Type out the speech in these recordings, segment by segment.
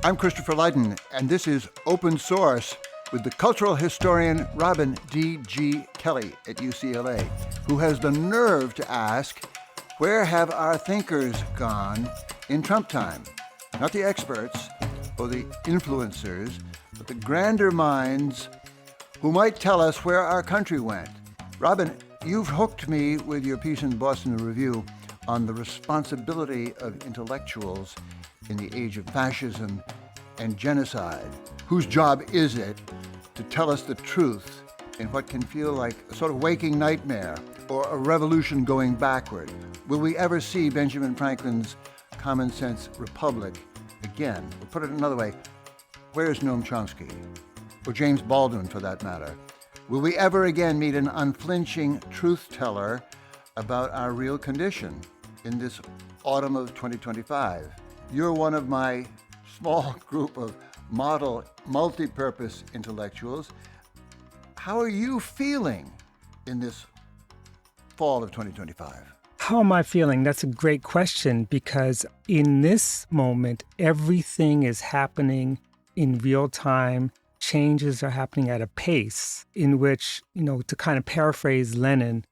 I'm Christopher Lydon, and this is Open Source with the cultural historian Robin D.G. Kelley at UCLA, who has the nerve to ask, where have our thinkers gone in Trump time? Not the experts or the influencers, but the grander minds who might tell us where our country went. Robin, you've hooked me with your piece in the Boston Review on the responsibility of intellectuals in the age of fascism and genocide. Whose job is it to tell us the truth in what can feel like a sort of waking nightmare or a revolution going backward? Will we ever see Benjamin Franklin's common sense republic again? Or put it another way, where is Noam Chomsky? Or James Baldwin, for that matter? Will we ever again meet an unflinching truth teller about our real condition in this autumn of 2025? You're one of my small group of model multi-purpose intellectuals. How are you feeling in this fall of 2025? How am I feeling? That's a great question, because in this moment, everything is happening in real time. Changes are happening at a pace in which, to kind of paraphrase Lenin,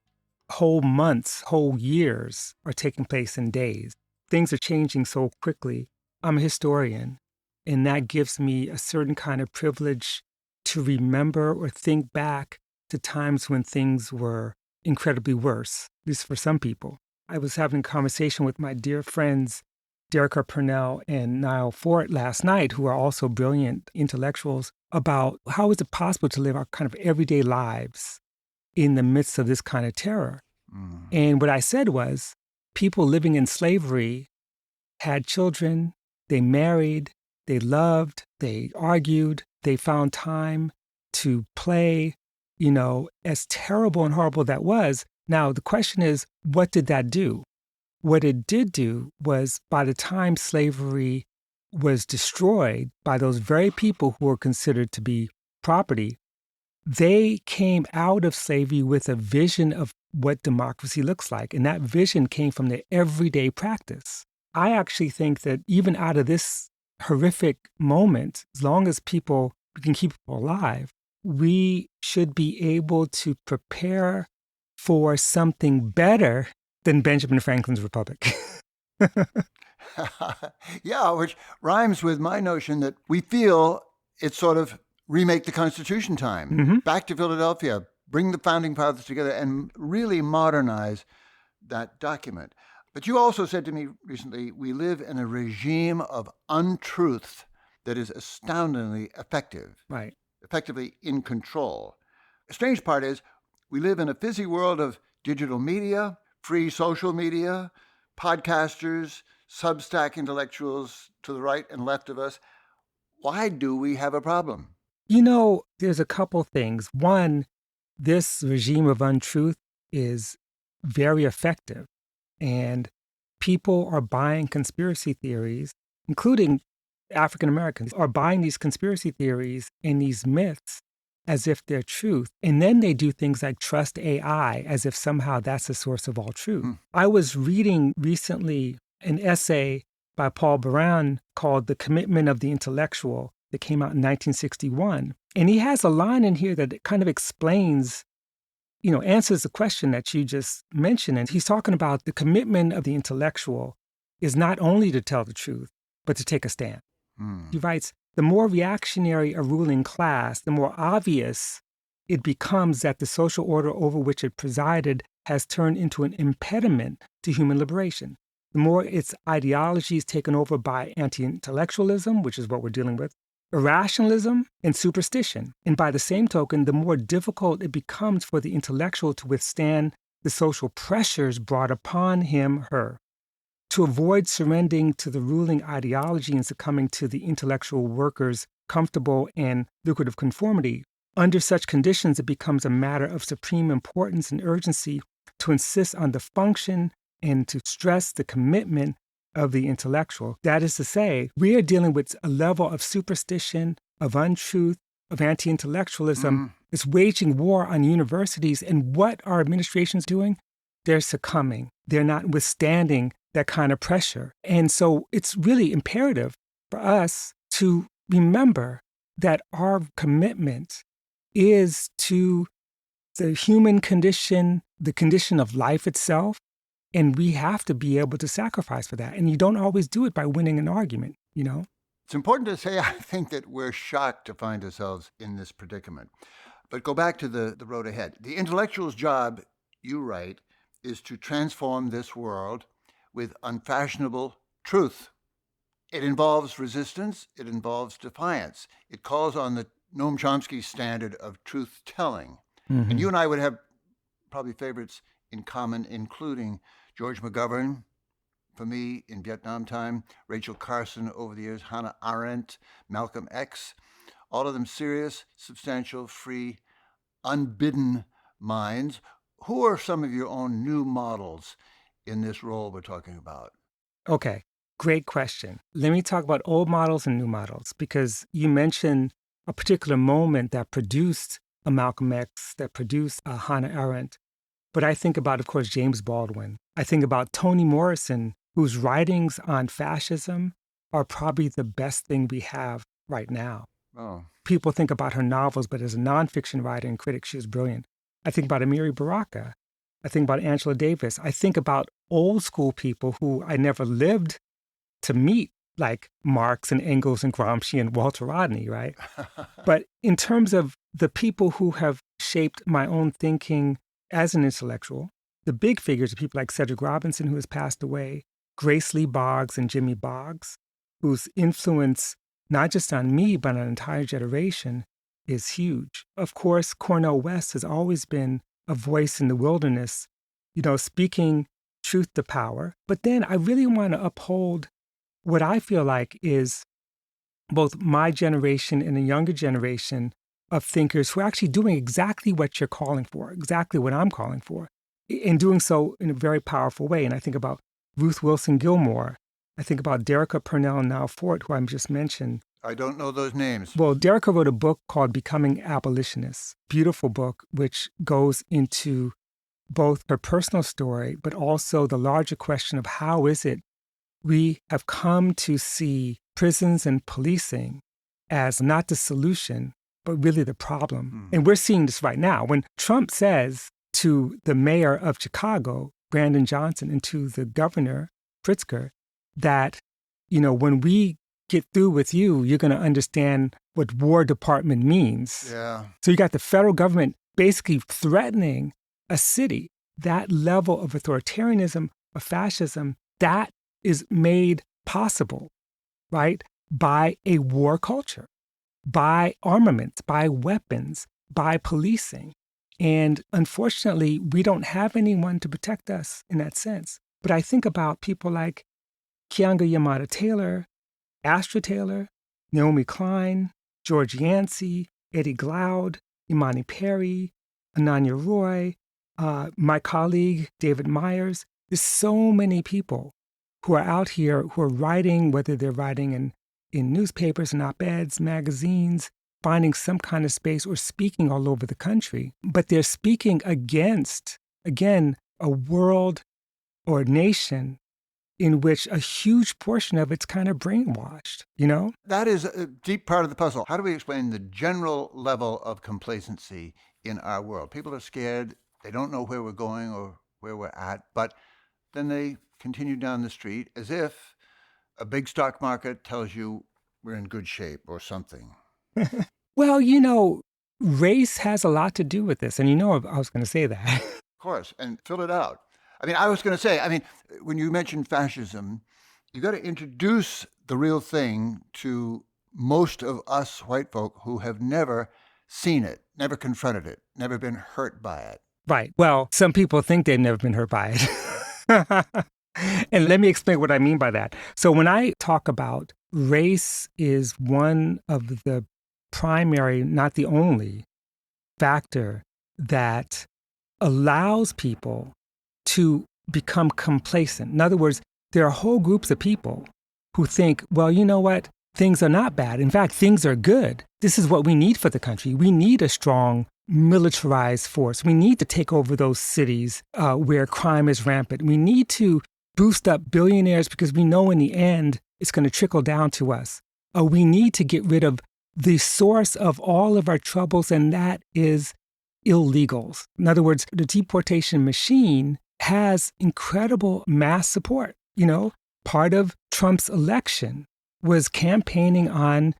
whole months, whole years are taking place in days. Things are changing so quickly. I'm a historian, and that gives me a certain kind of privilege to remember or think back to times when things were incredibly worse, at least for some people. I was having a conversation with my dear friends, Derek R. Purnell and Niall Fort last night, who are also brilliant intellectuals, about how is it possible to live our kind of everyday lives in the midst of this kind of terror. And what I said was, people living in slavery had children, they married, they loved, they argued, they found time to play, as terrible and horrible that was. Now, the question is, what did that do? What it did do was, by the time slavery was destroyed by those very people who were considered to be property, they came out of slavery with a vision of what democracy looks like. And that vision came from their everyday practice. I actually think that even out of this horrific moment, as long as we can keep people alive, we should be able to prepare for something better than Benjamin Franklin's republic. Yeah, which rhymes with my notion that we feel it's sort of remake the Constitution time. Mm-hmm. Back to Philadelphia, bring the founding fathers together and really modernize that document. But you also said to me recently, we live in a regime of untruth that is astoundingly effective. Right. Effectively in control. The strange part is we live in a fizzy world of digital media, free social media, podcasters, Substack intellectuals to the right and left of us. Why do we have a problem? There's a couple things. One, this regime of untruth is very effective. And people are buying conspiracy theories, including African Americans, are buying these conspiracy theories and these myths as if they're truth. And then they do things like trust AI as if somehow that's the source of all truth. I was reading recently an essay by Paul Baran called The Commitment of the Intellectual that came out in 1961. And he has a line in here that kind of explains, answers the question that you just mentioned. And he's talking about the commitment of the intellectual is not only to tell the truth, but to take a stand. He writes, the more reactionary a ruling class, the more obvious it becomes that the social order over which it presided has turned into an impediment to human liberation. The more its ideology is taken over by anti-intellectualism, which is what we're dealing with, irrationalism, and superstition. And by the same token, the more difficult it becomes for the intellectual to withstand the social pressures brought upon him, her. To avoid surrendering to the ruling ideology and succumbing to the intellectual worker's comfortable and lucrative conformity, under such conditions, it becomes a matter of supreme importance and urgency to insist on the function and to stress the commitment of the intellectual. That is to say, we are dealing with a level of superstition, of untruth, of anti-intellectualism. It's waging war on universities. And what are administrations doing? They're succumbing. They're not withstanding that kind of pressure. And so it's really imperative for us to remember that our commitment is to the human condition, the condition of life itself, and we have to be able to sacrifice for that. And you don't always do it by winning an argument, you know? It's important to say, I think, that we're shocked to find ourselves in this predicament. But go back to the road ahead. The intellectual's job, you write, is to transform this world with unfashionable truth. It involves resistance. It involves defiance. It calls on the Noam Chomsky standard of truth-telling. Mm-hmm. And you and I would have probably favorites in common, including George McGovern, for me, in Vietnam time, Rachel Carson over the years, Hannah Arendt, Malcolm X, all of them serious, substantial, free, unbidden minds. Who are some of your own new models in this role we're talking about? Okay, great question. Let me talk about old models and new models, because you mentioned a particular moment that produced a Malcolm X, that produced a Hannah Arendt. But I think about, of course, James Baldwin. I think about Toni Morrison, whose writings on fascism are probably the best thing we have right now. Oh. People think about her novels, but as a nonfiction writer and critic, she was brilliant. I think about Amiri Baraka. I think about Angela Davis. I think about old school people who I never lived to meet, like Marx and Engels and Gramsci and Walter Rodney, right? But in terms of the people who have shaped my own thinking as an intellectual, the big figures are people like Cedric Robinson, who has passed away, Grace Lee Boggs and Jimmy Boggs, whose influence, not just on me, but on an entire generation, is huge. Of course, Cornel West has always been a voice in the wilderness, you know, speaking truth to power. But then I really want to uphold what I feel like is both my generation and a younger generation of thinkers who are actually doing exactly what you're calling for, exactly what I'm calling for, and doing so in a very powerful way. And I think about Ruth Wilson Gilmore. I think about Derica Purnell and Now Fort, who I just mentioned. I don't know those names. Well, Derica wrote a book called Becoming Abolitionists, beautiful book, which goes into both her personal story, but also the larger question of how is it we have come to see prisons and policing as not the solution, but really the problem. And we're seeing this right now. When Trump says to the mayor of Chicago, Brandon Johnson, and to the governor, Pritzker, that, you know, when we get through with you, you're going to understand what War Department means. Yeah. So you got the federal government basically threatening a city. That level of authoritarianism, of fascism, that is made possible, right, by a war culture, by armaments, by weapons, by policing. And unfortunately, we don't have anyone to protect us in that sense. But I think about people like Keeanga-Yamahtta Taylor, Astra Taylor, Naomi Klein, George Yancey, Eddie Glaude, Imani Perry, Ananya Roy, my colleague, David Myers. There's so many people who are out here who are writing, whether they're writing in newspapers and op-eds, magazines, finding some kind of space or speaking all over the country. But they're speaking against, again, a world or a nation in which a huge portion of it's kind of brainwashed, you know? That is a deep part of the puzzle. How do we explain the general level of complacency in our world? People are scared. They don't know where we're going or where we're at, but then they continue down the street as if a big stock market tells you we're in good shape or something. Well, you know, race has a lot to do with this. And you know, I was going to say that. Of course, and fill it out. I was going to say, when you mentioned fascism, you got to introduce the real thing to most of us white folk who have never seen it, never confronted it, never been hurt by it. Right. Well, some people think they've never been hurt by it. And let me explain what I mean by that. So when I talk about race is one of the primary, not the only, factor that allows people to become complacent. In other words, there are whole groups of people who think, well, you know what? Things are not bad. In fact, things are good. This is what we need for the country. We need a strong militarized force. We need to take over those cities where crime is rampant. We need to boost up billionaires because we know in the end it's going to trickle down to us. we need to get rid of the source of all of our troubles, and that is illegals. In other words, the deportation machine has incredible mass support. Part of Trump's election was campaigning on,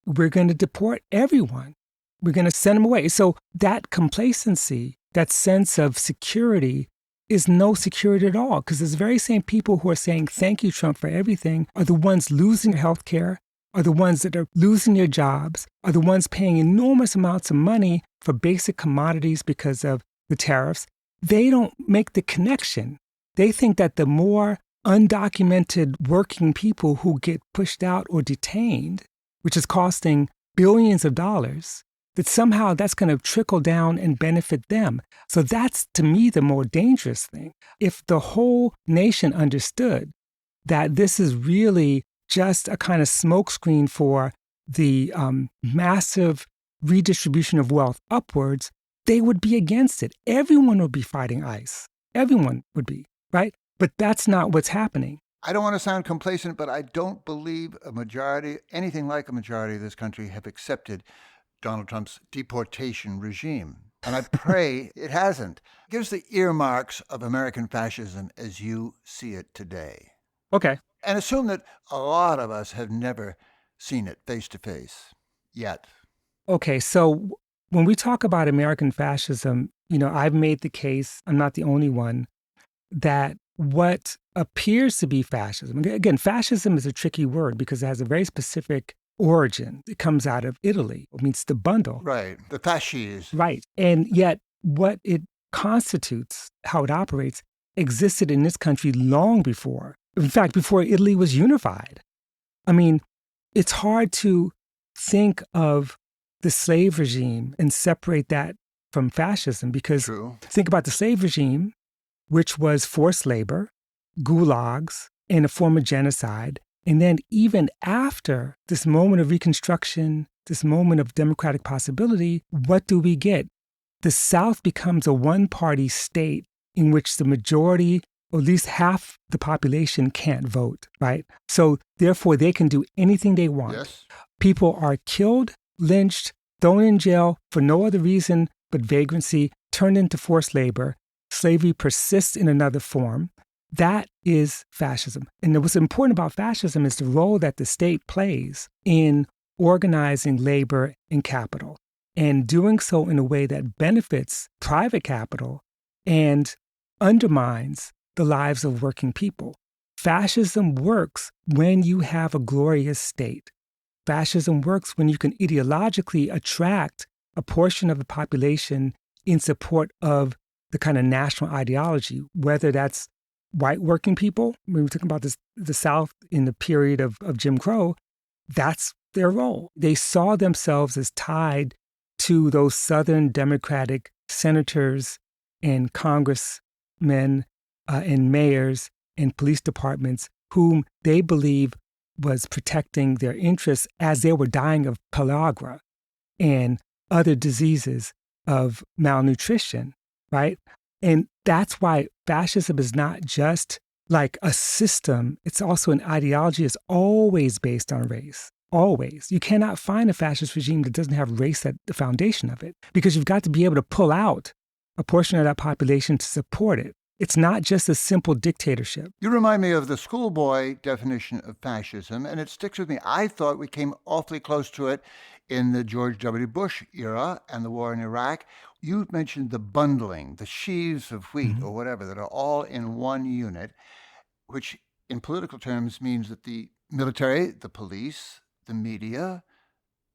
we're going to deport everyone. We're going to send them away. So that complacency, that sense of security is no security at all, because those very same people who are saying, thank you, Trump, for everything, are the ones losing health care, are the ones that are losing their jobs, are the ones paying enormous amounts of money for basic commodities because of the tariffs. They don't make the connection. They think that the more undocumented working people who get pushed out or detained, which is costing billions of dollars, that somehow that's going to trickle down and benefit them. So that's, to me, the more dangerous thing. If the whole nation understood that this is really just a kind of smokescreen for the massive redistribution of wealth upwards, they would be against it. Everyone would be fighting ICE. Everyone would be, right? But that's not what's happening. I don't want to sound complacent, but I don't believe a majority, anything like a majority of this country, have accepted Donald Trump's deportation regime. And I pray it hasn't. Give us the earmarks of American fascism as you see it today. Okay. And assume that a lot of us have never seen it face to face yet. Okay, so when we talk about American fascism, I've made the case, I'm not the only one, that what appears to be fascism, again, fascism is a tricky word because it has a very specific origin. It comes out of Italy. It means to bundle. Right, the fasces. Right. And yet what it constitutes, how it operates, existed in this country long before. In fact, before Italy was unified. I mean, it's hard to think of the slave regime and separate that from fascism because True. Think about the slave regime, which was forced labor, gulags, and a form of genocide. And then even after this moment of Reconstruction, this moment of democratic possibility, what do we get? The South becomes a one-party state in which the majority, or at least half the population, can't vote, right? So therefore, they can do anything they want. Yes. People are killed, lynched, thrown in jail for no other reason but vagrancy, turned into forced labor. Slavery persists in another form. That is fascism. And what's important about fascism is the role that the state plays in organizing labor and capital, and doing so in a way that benefits private capital and undermines the lives of working people. Fascism works when you have a glorious state. Fascism works when you can ideologically attract a portion of the population in support of the kind of national ideology, whether that's white working people. When we're talking about the South in the period of Jim Crow, that's their role. They saw themselves as tied to those Southern Democratic senators and congressmen and mayors and police departments whom they believe was protecting their interests as they were dying of pellagra and other diseases of malnutrition, right? And that's why fascism is not just like a system. It's also an ideology. It's always based on race. Always. You cannot find a fascist regime that doesn't have race at the foundation of it, because you've got to be able to pull out a portion of that population to support it. It's not just a simple dictatorship. You remind me of the schoolboy definition of fascism, and it sticks with me. I thought we came awfully close to it in the George W. Bush era and the war in Iraq. You mentioned the bundling, the sheaves of wheat or whatever that are all in one unit, which in political terms means that the military, the police, the media,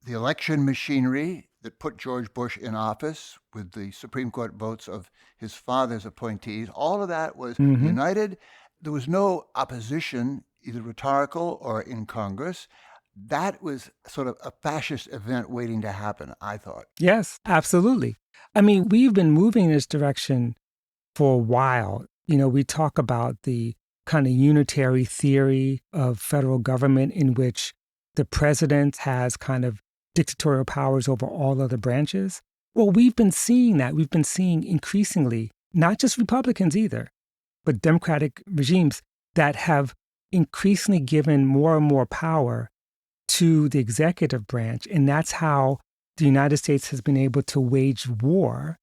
the election machinery that put George Bush in office with the Supreme Court votes of his father's appointees, all of that was united. There was no opposition, either rhetorical or in Congress. That was sort of a fascist event waiting to happen, I thought. Yes, absolutely. I mean, we've been moving in this direction for a while. We talk about the kind of unitary theory of federal government in which the president has kind of dictatorial powers over all other branches. Well, we've been seeing that. We've been seeing increasingly, not just Republicans either, but Democratic regimes that have increasingly given more and more power to the executive branch. And that's how the United States has been able to wage war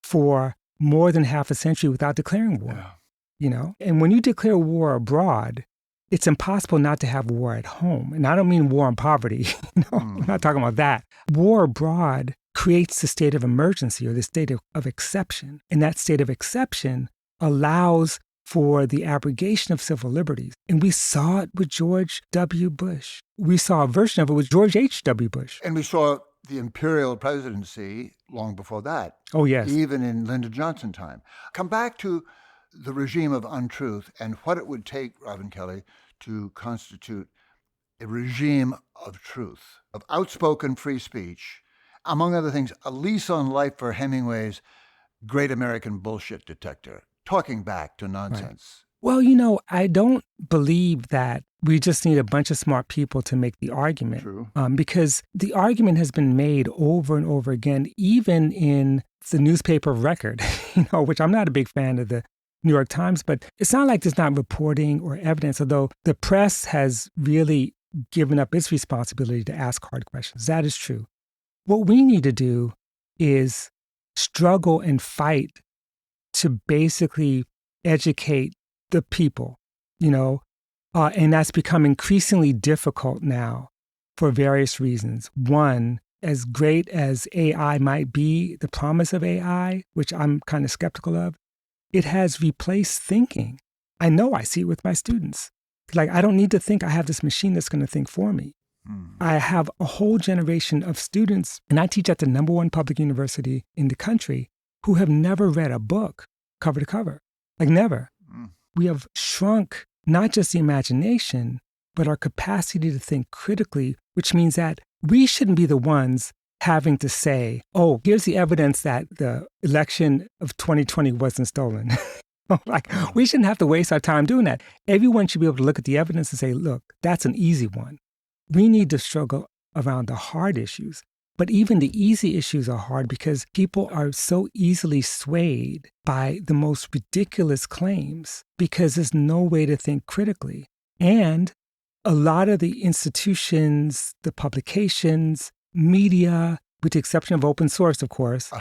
for more than half a century without declaring war. Yeah. You know, and when you declare war abroad, it's impossible not to have war at home. And I don't mean war on poverty. I'm not talking about that. War abroad creates the state of emergency or the state of exception. And that state of exception allows for the abrogation of civil liberties. And we saw it with George W. Bush. We saw a version of it with George H.W. Bush. And we saw the imperial presidency long before that. Oh, yes. Even in Lyndon Johnson time. Come back to the regime of untruth and what it would take, Robin Kelley, to constitute a regime of truth, of outspoken free speech, among other things, a lease on life for Hemingway's great American bullshit detector, talking back to nonsense. Right. Well, you know, I don't believe that we just need a bunch of smart people to make the argument. True. Because the argument has been made over and over again, even in the newspaper of record, which I'm not a big fan of the New York Times, but it's not like there's not reporting or evidence, although the press has really given up its responsibility to ask hard questions. That is true. What we need to do is struggle and fight to basically educate the people, and that's become increasingly difficult now for various reasons. One, as great as AI might be, the promise of AI, which I'm kind of skeptical of, it has replaced thinking. I know I see it with my students. Like, I don't need to think I have this machine that's going to think for me. I have a whole generation of students, and I teach at the #1 public university in the country, who have never read a book cover to cover. Like, never. We have shrunk not just the imagination, but our capacity to think critically, which means that we shouldn't be the ones having to say, oh, here's the evidence that the election of 2020 wasn't stolen. We shouldn't have to waste our time doing that. Everyone should be able to look at the evidence and say, look, that's an easy one. We need to struggle around the hard issues. But even the easy issues are hard because people are so easily swayed by the most ridiculous claims because there's no way to think critically. And a lot of the institutions, the publications, media, with the exception of open source, of course,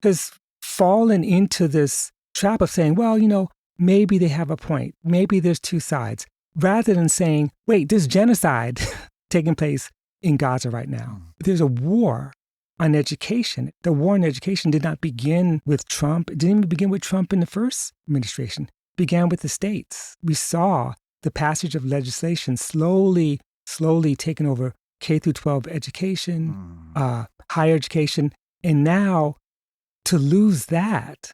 has fallen into this trap of saying, well, maybe they have a point. Maybe there's two sides. Rather than saying, wait, there's genocide taking place in Gaza right now. There's a war on education. The war on education did not begin with Trump. It didn't even begin with Trump in the first administration. It began with the states. We saw the passage of legislation slowly taking over K through 12 education, higher education. And now to lose that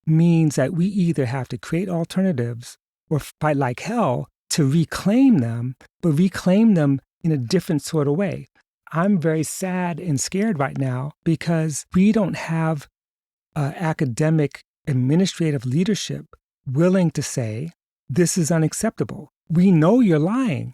means that we either have to create alternatives or fight like hell to reclaim them, but reclaim them in a different sort of way. I'm very sad and scared right now because we don't have academic administrative leadership willing to say, this is unacceptable. We know you're lying,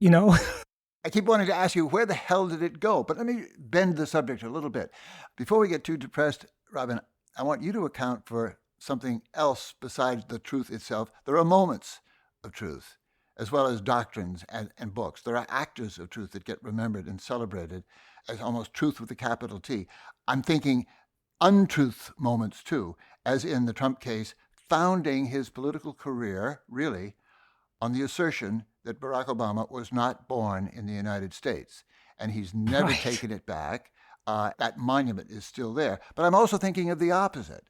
I keep wanting to ask you, where the hell did it go? But let me bend the subject a little bit. Before we get too depressed, Robin, I want you to account for something else besides the truth itself. There are moments of truth, as well as doctrines and books. There are actors of truth that get remembered and celebrated as almost truth with a capital T. I'm thinking untruth moments too, as in the Trump case, founding his political career, really, on the assertion that Barack Obama was not born in the United States. And he's never taken it back. That monument is still there. But I'm also thinking of the opposite.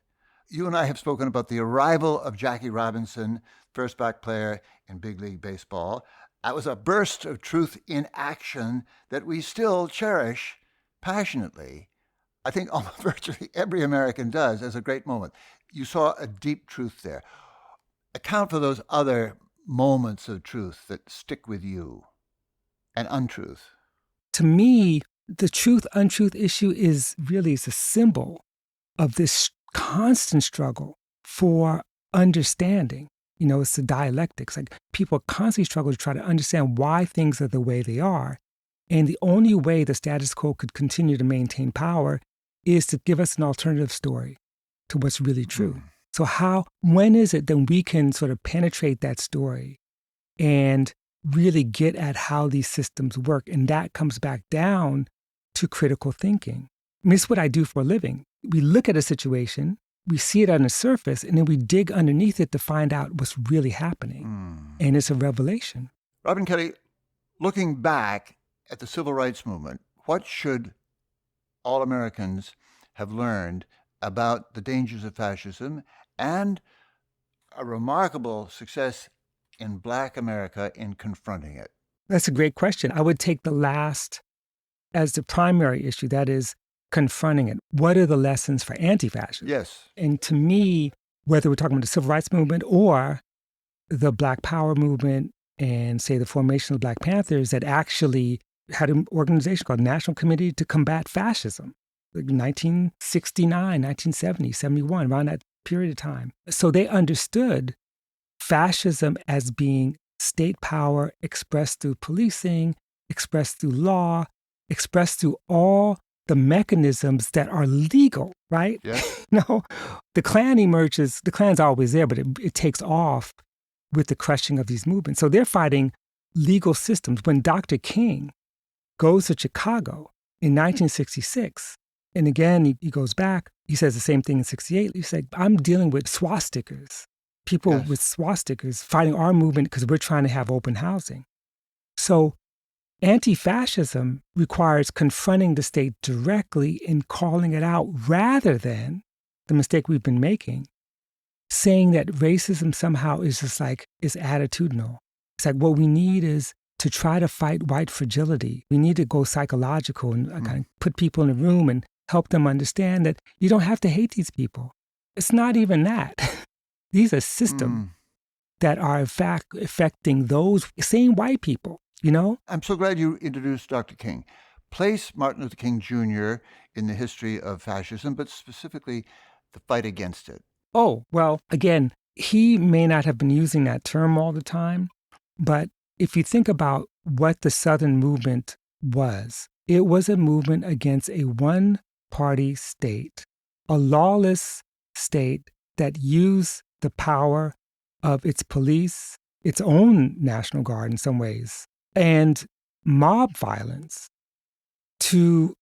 You and I have spoken about the arrival of Jackie Robinson, first black player in big league baseball. That was a burst of truth in action that we still cherish passionately. I think almost virtually every American does as a great moment. You saw a deep truth there. Account for those other moments of truth that stick with you and untruth. To me, the truth-untruth issue is really a symbol of this constant struggle for understanding. It's the dialectics. Like, people constantly struggle to try to understand why things are the way they are. And the only way the status quo could continue to maintain power is to give us an alternative story to what's really true. So when is it that we can sort of penetrate that story and really get at how these systems work. And that comes back down to critical thinking. I mean, it's what I do for a living. We look at a situation, we see it on the surface, and then we dig underneath it to find out what's really happening. And it's a revelation. Robin Kelley, looking back at the civil rights movement, what should all Americans have learned about the dangers of fascism and a remarkable success in Black America in confronting it? That's a great question. I would take the last as the primary issue, that is confronting it. What are the lessons for anti-fascism? Yes. And to me, whether we're talking about the civil rights movement or the Black Power movement and, say, the formation of the Black Panthers that actually had an organization called National Committee to Combat Fascism, like 1969, 1970, 71, around that period of time. So they understood fascism as being state power expressed through policing, expressed through law, expressed through all the mechanisms that are legal, right? Yeah. No, the Klan emerges, the Klan's always there, but it takes off with the crushing of these movements. So they're fighting legal systems. When Dr. King goes to Chicago in 1966, and again, he goes back, he says the same thing in 68. He said, I'm dealing with swastikas, people Yes. with swastikas fighting our movement because we're trying to have open housing. So anti-fascism requires confronting the state directly and calling it out rather than the mistake we've been making, saying that racism somehow is just like, is attitudinal. It's like what we need is to try to fight white fragility. We need to go psychological and kind of put people in a room and help them understand that you don't have to hate these people. It's not even that. These are systems that are in fact affecting those same white people, you know? I'm so glad you introduced Dr. King. Place Martin Luther King Jr. in the history of fascism, but specifically the fight against it. Oh, well, again, he may not have been using that term all the time, but if you think about what the Southern movement was, it was a movement against a one-party state, a lawless state that used the power of its police, its own National Guard in some ways, and mob violence to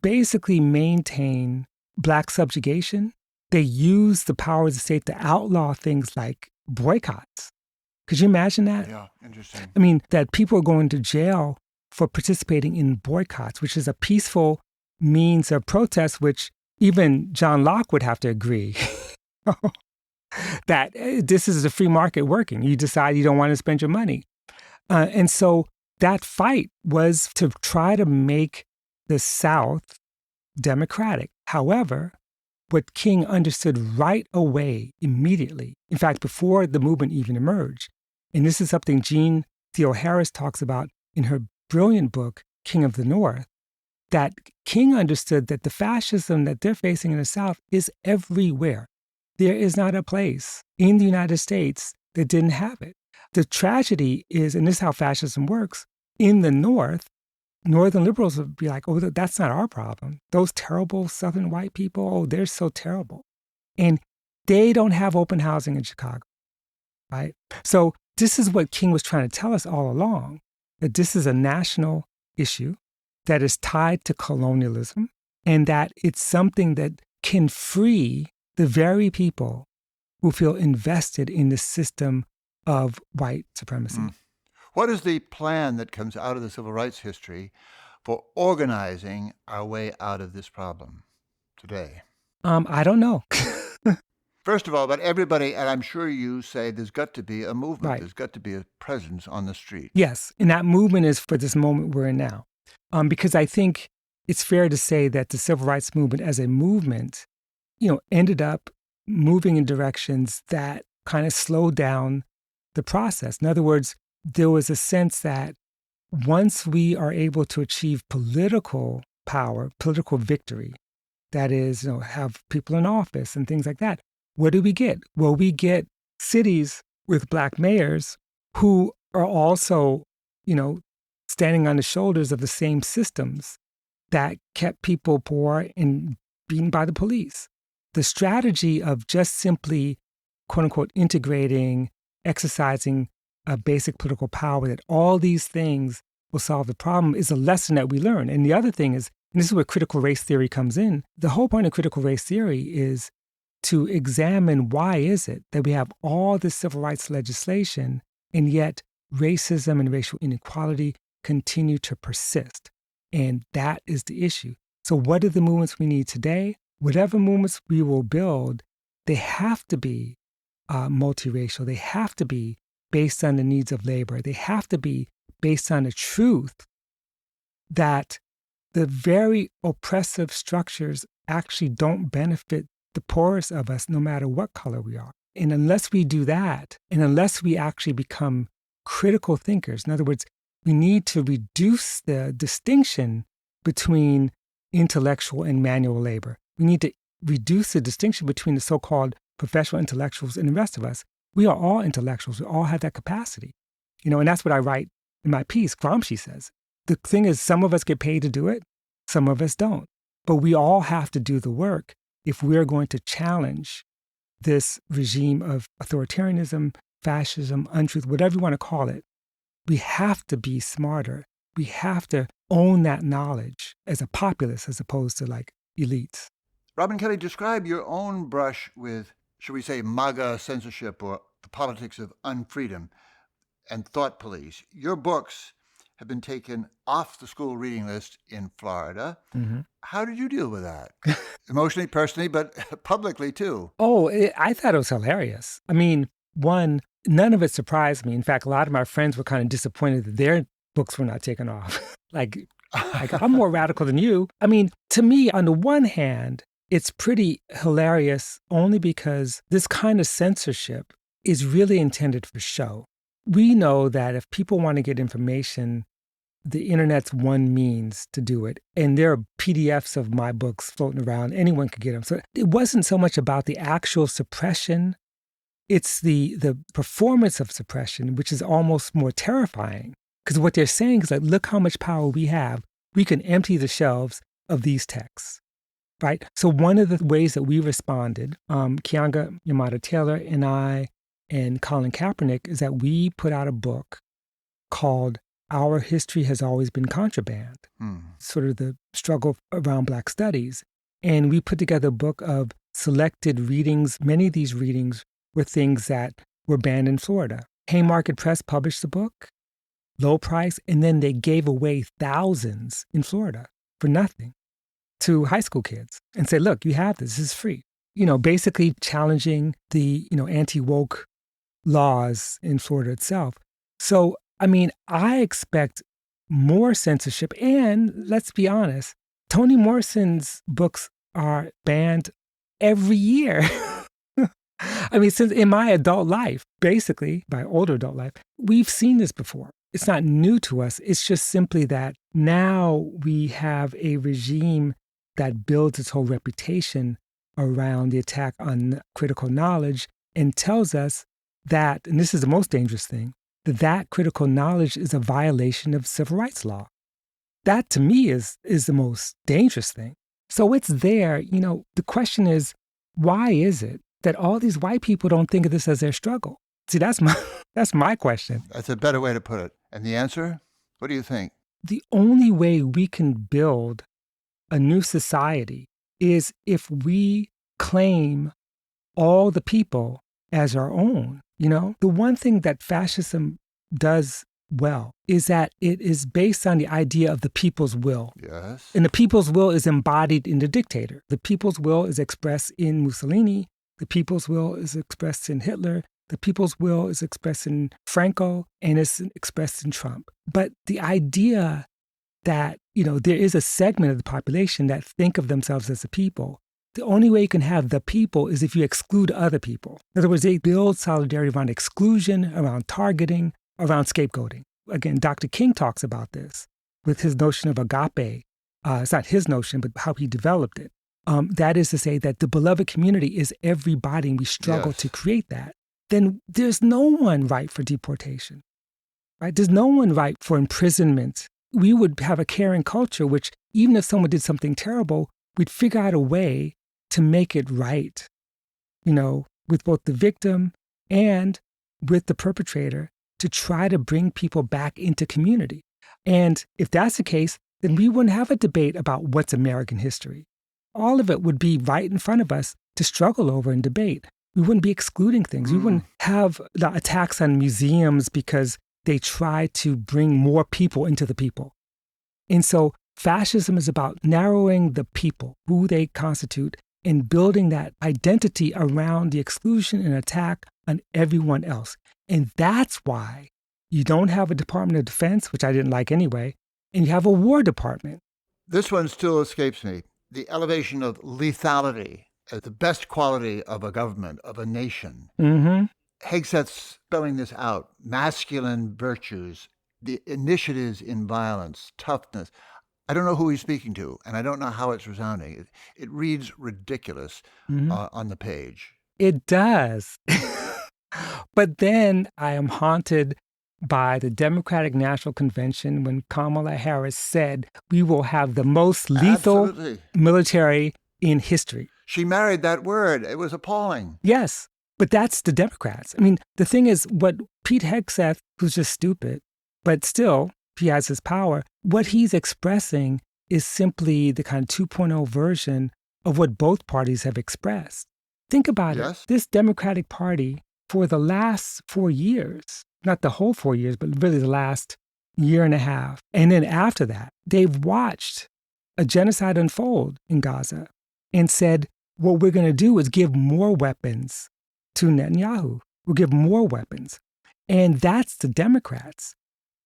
basically maintain Black subjugation. They used the power of the state to outlaw things like boycotts. Could you imagine that? Yeah, interesting. I mean, that people are going to jail for participating in boycotts, which is a peaceful means of protest, which even John Locke would have to agree that this is the free market working. You decide you don't want to spend your money. And so that fight was to try to make the South democratic. However, what King understood right away, immediately, in fact, before the movement even emerged, and this is something Jean Theo-Harris talks about in her brilliant book, King of the North, that King understood that the fascism that they're facing in the South is everywhere. There is not a place in the United States that didn't have it. The tragedy is, and this is how fascism works, in the North, Northern liberals would be like, oh, that's not our problem. Those terrible Southern white people, oh, they're so terrible. And they don't have open housing in Chicago, right? So this is what King was trying to tell us all along, that this is a national issue that is tied to colonialism and that it's something that can free the very people who feel invested in the system of white supremacy. What is the plan that comes out of the civil rights history for organizing our way out of this problem today? I don't know. First of all, but everybody, and I'm sure you say there's got to be a movement. Right. There's got to be a presence on the street. Yes, and that movement is for this moment we're in now. Because I think it's fair to say that the civil rights movement as a movement, ended up moving in directions that kind of slowed down the process. In other words, there was a sense that once we are able to achieve political power, political victory, that is, have people in office and things like that, what do we get? Well, we get cities with Black mayors who are also, standing on the shoulders of the same systems that kept people poor and beaten by the police. The strategy of just simply, quote unquote, integrating, exercising a basic political power, that all these things will solve the problem, is a lesson that we learn. And the other thing is, and this is where critical race theory comes in, the whole point of critical race theory is to examine why is it that we have all this civil rights legislation and yet racism and racial inequality continue to persist. And that is the issue. So what are the movements we need today? Whatever movements we will build, they have to be multiracial. They have to be based on the needs of labor. They have to be based on the truth that the very oppressive structures actually don't benefit the poorest of us, no matter what color we are. And unless we do that, and unless we actually become critical thinkers, in other words, we need to reduce the distinction between intellectual and manual labor. We need to reduce the distinction between the so-called professional intellectuals and the rest of us. We are all intellectuals. We all have that capacity. And that's what I write in my piece. Gramsci says, the thing is, some of us get paid to do it, some of us don't. But we all have to do the work if we're going to challenge this regime of authoritarianism, fascism, untruth, whatever you want to call it. We have to be smarter. We have to own that knowledge as a populace as opposed to like elites. Robin Kelley, describe your own brush with, should we say, MAGA censorship or the politics of unfreedom and thought police. Your books have been taken off the school reading list in Florida. Mm-hmm. How did you deal with that? Emotionally, personally, but publicly too. I thought it was hilarious. I mean, one, none of it surprised me. In fact, a lot of my friends were kind of disappointed that their books were not taken off. like I'm more radical than you. I mean, to me, on the one hand, it's pretty hilarious only because this kind of censorship is really intended for show. We know that if people want to get information, the internet's one means to do it. And there are PDFs of my books floating around. Anyone could get them. So it wasn't so much about the actual suppression. It's the performance of suppression, which is almost more terrifying. Because what they're saying is like, look how much power we have. We can empty the shelves of these texts, right? So one of the ways that we responded, Keeanga Yamada Taylor and I and Colin Kaepernick, is that we put out a book called Our History Has Always Been Contraband, sort of the struggle around Black studies. And we put together a book of selected readings. Many of these readings were things that were banned in Florida. Haymarket Press published the book, low price, and then they gave away thousands in Florida for nothing to high school kids and say, look, you have this is free. Basically challenging the, anti-woke laws in Florida itself. So, I mean, I expect more censorship. And let's be honest, Toni Morrison's books are banned every year. I mean, since in my adult life, basically, my older adult life, we've seen this before. It's not new to us. It's just simply that now we have a regime that builds its whole reputation around the attack on critical knowledge and tells us that, and this is the most dangerous thing, that critical knowledge is a violation of civil rights law. That, to me, is the most dangerous thing. So it's there. The question is, why is it that all these white people don't think of this as their struggle? See, that's my question. That's a better way to put it. And the answer? What do you think? The only way we can build a new society is if we claim all the people as our own. The one thing that fascism does well is that it is based on the idea of the people's will. Yes. And the people's will is embodied in the dictator. The people's will is expressed in Mussolini. The people's will is expressed in Hitler. The people's will is expressed in Franco and is expressed in Trump. But the idea that, there is a segment of the population that think of themselves as a people, the only way you can have the people is if you exclude other people. In other words, they build solidarity around exclusion, around targeting, around scapegoating. Again, Dr. King talks about this with his notion of agape. It's not his notion, but how he developed it. That is to say that the beloved community is everybody, and we struggle to create that. Then there's no one ripe for deportation, right? There's no one ripe for imprisonment. We would have a caring culture, which even if someone did something terrible, we'd figure out a way to make it right, with both the victim and with the perpetrator, to try to bring people back into community. And if that's the case, then we wouldn't have a debate about what's American history. All of it would be right in front of us to struggle over and debate. We wouldn't be excluding things. We wouldn't have the attacks on museums because they try to bring more people into the people. And so fascism is about narrowing the people, who they constitute, and building that identity around the exclusion and attack on everyone else. And that's why you don't have a Department of Defense, which I didn't like anyway, and you have a War Department. This one still escapes me. The elevation of lethality as the best quality of a government, of a nation. Mm-hmm. Hegseth's spelling this out. Masculine virtues, the initiatives in violence, toughness. I don't know who he's speaking to, and I don't know how it's resounding. It reads ridiculous on the page. It does. But then I am haunted by the Democratic National Convention when Kamala Harris said we will have the most lethal military in history. She married that word. It was appalling. Yes, but that's the Democrats. I mean, the thing is, what Pete Hegseth, who's just stupid, but still, he has his power, what he's expressing is simply the kind of 2.0 version of what both parties have expressed. Think about it. This Democratic Party, for the last 4 years, not the whole 4 years, but really the last year and a half, and then after that, they've watched a genocide unfold in Gaza and said, what we're going to do is give more weapons to Netanyahu. We'll give more weapons. And that's the Democrats.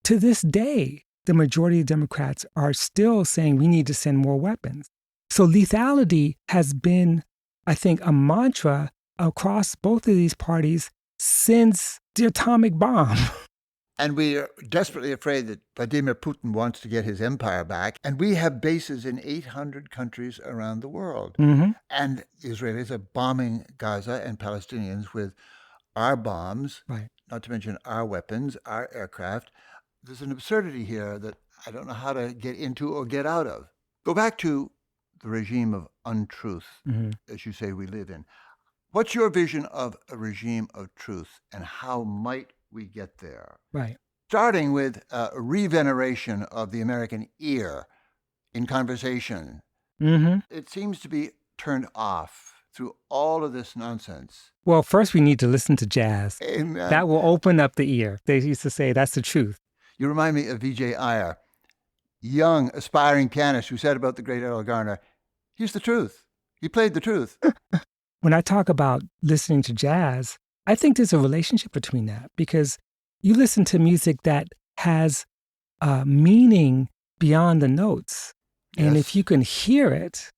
To this day, the majority of Democrats are still saying we need to send more weapons. So lethality has been, I think, a mantra across both of these parties since the atomic bomb. And we are desperately afraid that Vladimir Putin wants to get his empire back. And we have bases in 800 countries around the world. Mm-hmm. And Israelis are bombing Gaza and Palestinians with our bombs, not to mention our weapons, our aircraft. There's an absurdity here that I don't know how to get into or get out of. Go back to the regime of untruth, as you say, we live in. What's your vision of a regime of truth, and how might we get there? Right. Starting with a reveneration of the American ear in conversation. Mm-hmm. It seems to be turned off through all of this nonsense. Well, first we need to listen to jazz. Amen. That will open up the ear. They used to say that's the truth. You remind me of V.J. Iyer, young, aspiring pianist who said about the great Errol Garner, he's the truth. He played the truth. When I talk about listening to jazz, I think there's a relationship between that because you listen to music that has meaning beyond the notes. And if you can hear it,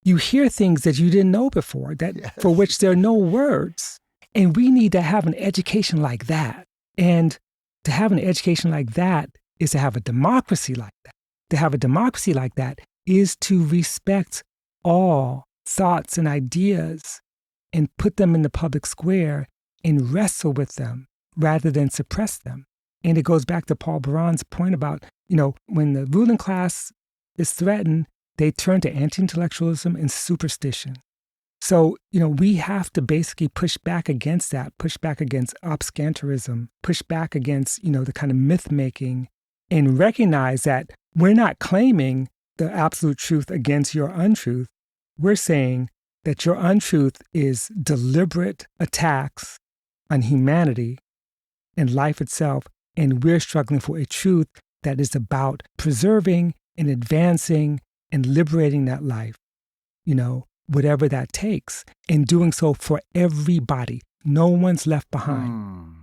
you hear things that you didn't know before, for which there are no words. And we need to have an education like that. And to have an education like that is to have a democracy like that. To have a democracy like that is to respect all thoughts and ideas and put them in the public square and wrestle with them rather than suppress them. And it goes back to Paul Baran's point about, when the ruling class is threatened, they turn to anti-intellectualism and superstition. So, we have to basically push back against that, push back against obscurantism, push back against, the kind of myth-making, and recognize that we're not claiming the absolute truth against your untruth. We're saying that your untruth is deliberate attacks on humanity and life itself, and we're struggling for a truth that is about preserving and advancing and liberating that life, whatever that takes, and doing so for everybody. No one's left behind.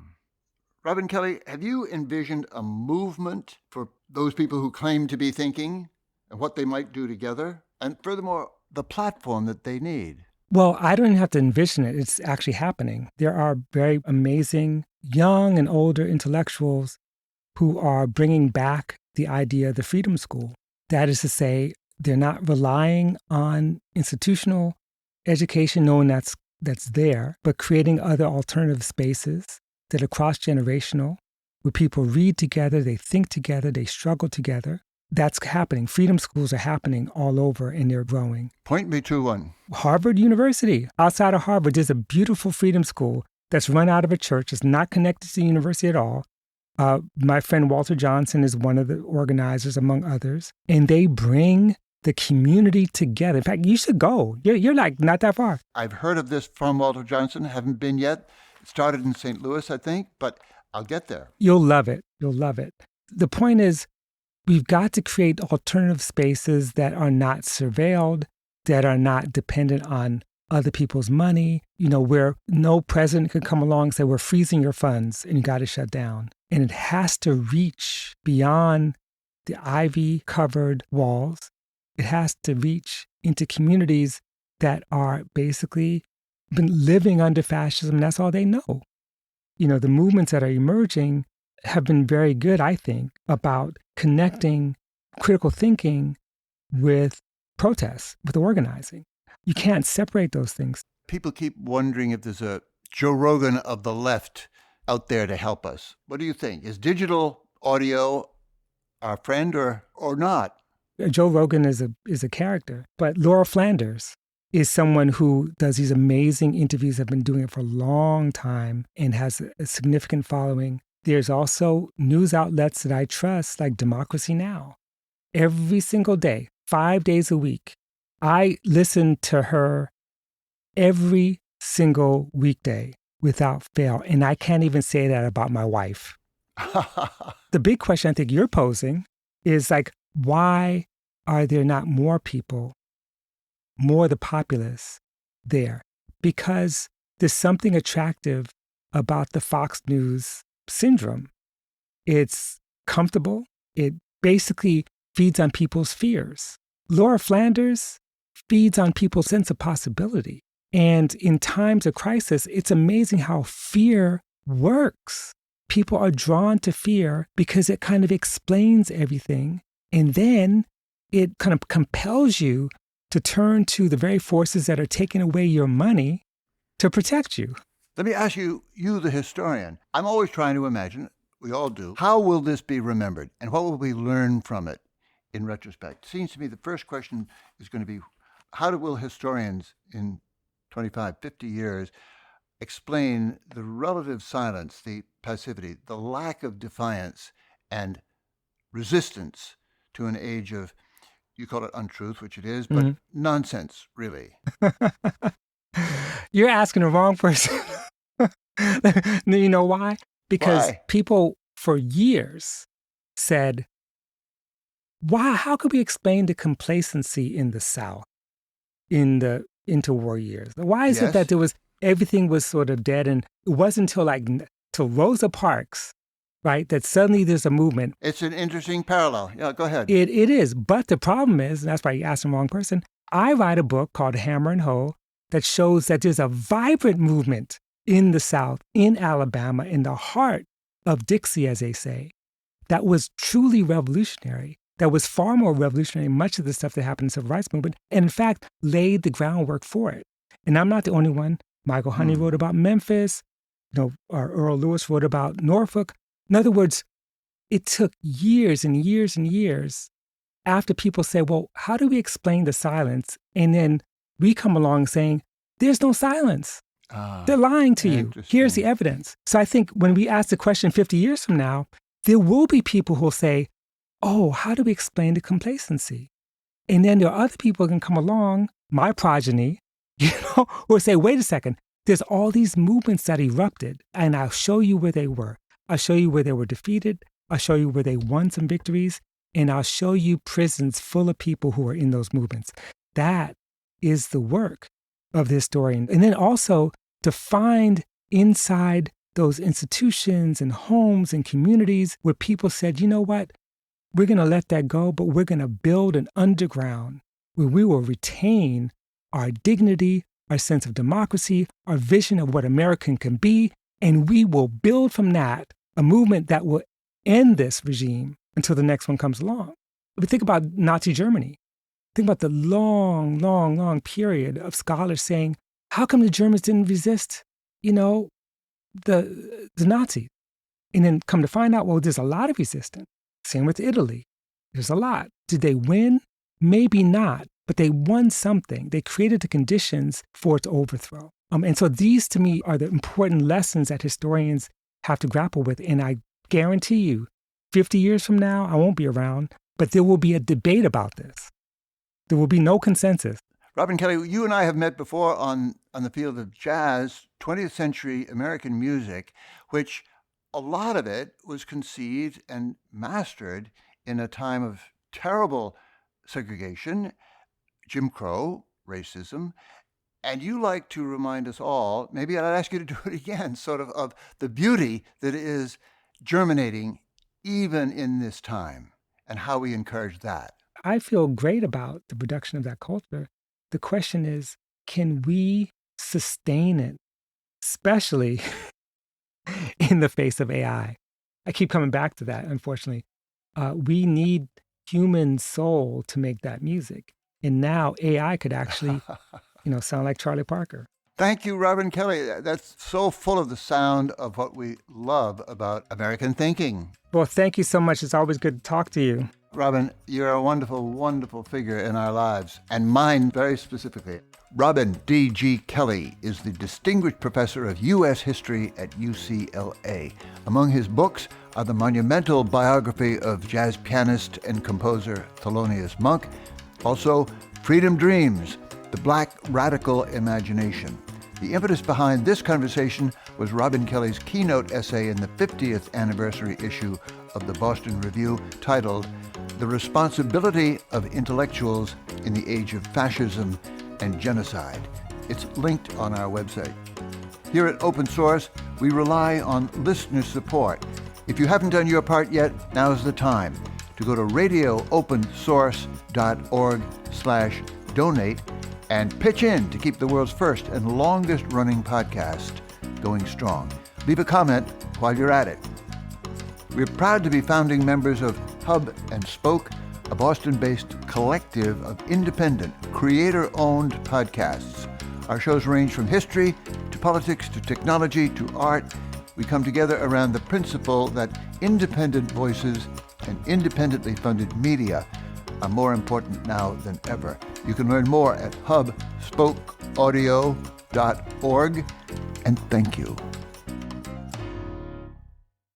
Robin Kelley, have you envisioned a movement for those people who claim to be thinking and what they might do together? And furthermore, the platform that they need? Well, I don't even have to envision it. It's actually happening. There are very amazing young and older intellectuals who are bringing back the idea of the Freedom School. That is to say, they're not relying on institutional education, knowing that's there, but creating other alternative spaces that are cross-generational, where people read together, they think together, they struggle together. That's happening. Freedom schools are happening all over, and they're growing. Point me to one. Harvard University. Outside of Harvard, there's a beautiful freedom school that's run out of a church. It's not connected to the university at all. My friend Walter Johnson is one of the organizers, among others, and they bring the community together. In fact, you should go. You're like not that far. I've heard of this from Walter Johnson. Haven't been yet. It started in St. Louis, I think, but I'll get there. You'll love it. You'll love it. The point is, we've got to create alternative spaces that are not surveilled, that are not dependent on other people's money, where no president could come along and say, we're freezing your funds and you got to shut down. And it has to reach beyond the ivy-covered walls. It has to reach into communities that are basically been living under fascism. And that's all they know. The movements that are emerging have been very good, I think, about connecting critical thinking with protests, with organizing. You can't separate those things. People keep wondering if there's a Joe Rogan of the left out there to help us. What do you think? Is digital audio our friend or not? Joe Rogan is a character, but Laura Flanders is someone who does these amazing interviews, have been doing it for a long time and has a significant following. There's also news outlets that I trust, like Democracy Now! Every single day, 5 days a week, I listen to her every single weekday without fail. And I can't even say that about my wife. The big question I think you're posing is like, why are there not more people, more of the populace there? Because there's something attractive about the Fox News syndrome. It's comfortable. It basically feeds on people's fears. Laura Flanders feeds on people's sense of possibility. And in times of crisis, it's amazing how fear works. People are drawn to fear because it kind of explains everything. And then it kind of compels you to turn to the very forces that are taking away your money to protect you. Let me ask you, the historian, I'm always trying to imagine, we all do, how will this be remembered and what will we learn from it in retrospect? It seems to me the first question is going to be, will historians in 25, 50 years explain the relative silence, the passivity, the lack of defiance and resistance to an age of, you call it untruth, which it is, but nonsense, really? You're asking the wrong person. You know why? Because people for years said, how could we explain the complacency in the South in the interwar years? Why is it that everything was sort of dead, and it wasn't until till Rosa Parks, right, that suddenly there's a movement. It's an interesting parallel. Yeah, go ahead. It is. But the problem is, and that's why you asked the wrong person, I write a book called Hammer and Hoe that shows that there's a vibrant movement in the South, in Alabama, in the heart of Dixie, as they say, that was truly revolutionary, that was far more revolutionary than much of the stuff that happened in the Civil Rights Movement, and in fact, laid the groundwork for it. And I'm not the only one. Michael Honey wrote about Memphis. Earl Lewis wrote about Norfolk. In other words, it took years and years and years after people say, well, how do we explain the silence? And then we come along saying, there's no silence. They're lying to you. Here's the evidence. So I think when we ask the question 50 years from now, there will be people who will say, oh, how do we explain the complacency? And then there are other people who can come along, my progeny, who will say, wait a second, there's all these movements that erupted, and I'll show you where they were. I'll show you where they were defeated. I'll show you where they won some victories, and I'll show you prisons full of people who are in those movements. That is the work of the historian. And then also to find inside those institutions and homes and communities where people said, you know what, we're going to let that go, but we're going to build an underground where we will retain our dignity, our sense of democracy, our vision of what American can be, and we will build from that a movement that will end this regime until the next one comes along. If we think about Nazi Germany, think about the long, long, long period of scholars saying, how come the Germans didn't resist, the Nazis? And then come to find out, well, there's a lot of resistance. Same with Italy. There's a lot. Did they win? Maybe not, but they won something. They created the conditions for its overthrow. And so these, to me, are the important lessons that historians have to grapple with. And I guarantee you, 50 years from now, I won't be around, but there will be a debate about this. There will be no consensus. Robin Kelley, you and I have met before on the field of jazz, 20th century American music, which a lot of it was conceived and mastered in a time of terrible segregation, Jim Crow, racism. And you like to remind us all, maybe I'd ask you to do it again, sort of the beauty that is germinating even in this time and how we encourage that. I feel great about the production of that culture. The question is, can we sustain it, especially in the face of AI? I keep coming back to that, unfortunately. We need human soul to make that music. And now AI could actually, sound like Charlie Parker. Thank you, Robin Kelley. That's so full of the sound of what we love about American thinking. Well, thank you so much. It's always good to talk to you. Robin, you're a wonderful, wonderful figure in our lives, and mine very specifically. Robin D.G. Kelley is the Distinguished Professor of U.S. History at UCLA. Among his books are the monumental biography of jazz pianist and composer Thelonious Monk, also Freedom Dreams, The Black Radical Imagination. The impetus behind this conversation was Robin Kelley's keynote essay in the 50th anniversary issue of the Boston Review titled The Responsibility of Intellectuals in the Age of Fascism and Genocide. It's linked on our website. Here at Open Source, we rely on listener support. If you haven't done your part yet, now's the time to go to radioopensource.org/donate and pitch in to keep the world's first and longest running podcast going strong. Leave a comment while you're at it. We're proud to be founding members of Hub and Spoke, a Boston-based collective of independent, creator-owned podcasts. Our shows range from history to politics to technology to art. We come together around the principle that independent voices and independently funded media are more important now than ever. You can learn more at hubspokeaudio.org, and thank you.